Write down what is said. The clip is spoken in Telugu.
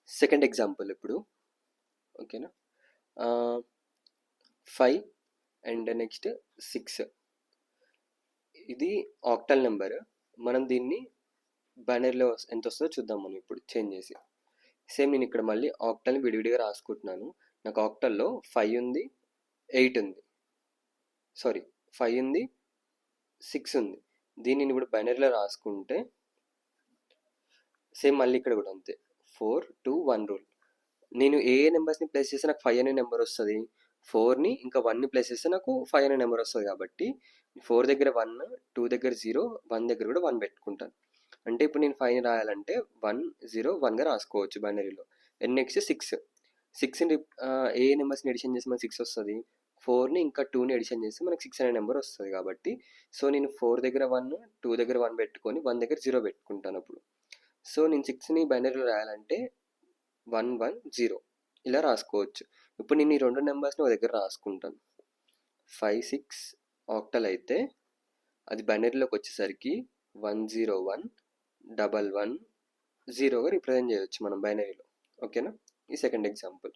సెకండ్ ఎగ్జాంపుల్ ఇప్పుడు. ఓకేనా. 5 అండ్ నెక్స్ట్ 6 ఇది ఆక్టల్ నెంబర్. మనం దీన్ని బైనరీలో ఎంత వస్తుందో చూద్దాం మనం ఇప్పుడు చేంజ్ చేసి. సేమ్ నేను ఇక్కడ మళ్ళీ ఆక్టల్ని విడివిడిగా రాసుకుంటున్నాను. నాకు ఆక్టల్లో 5 ఉంది, 8 ఉంది, సారీ 5 ఉంది, 6 ఉంది. దీన్ని నేను ఇప్పుడు బైనరీలో రాసుకుంటే సేమ్ మళ్ళీ ఇక్కడ కూడా అంతే, 4 2 1 రూల్. నేను ఏ నెంబర్స్ని ప్లేస్ చేస్తే నాకు 5 అనే నెంబర్ వస్తుంది, 4ని ఇంకా 1ని ప్లేస్ చేస్తే నాకు 5 అనే నెంబర్ వస్తుంది. కాబట్టి 4 దగ్గర 1, 2 దగ్గర 0, 1 దగ్గర కూడా 1 పెట్టుకుంటాను. అంటే ఇప్పుడు నేను 5ని రాయాలంటే 1 0 1గా రాసుకోవచ్చు బైనరీలో. అండ్ నెక్స్ట్ 6ని ఏ నెంబర్స్ని ఎడిషన్ చేస్తే మనకు 6 వస్తుంది, 4ని ఇంకా 2ని ఎడిషన్ చేస్తే మనకు 6 అనే నెంబర్ వస్తుంది. కాబట్టి సో నేను 4 దగ్గర 1, 2 దగ్గర 1 పెట్టుకొని 1 దగ్గర 0 పెట్టుకుంటాను అప్పుడు. సో నేను 6ని బైనరీలో రాయాలంటే 1 1 0 ఇలా రాసుకోవచ్చు. ఇప్పుడు నేను ఈ రెండు నెంబర్స్ని ఒక దగ్గర రాసుకుంటాను. 5 6 ఆక్టల్ అయితే అది బైనరీలోకి వచ్చేసరికి 101 11 0గా రిప్రజెంట్ చేయవచ్చు మనం బైనరీలో. ఓకేనా. ఈ సెకండ్ ఎగ్జాంపుల్.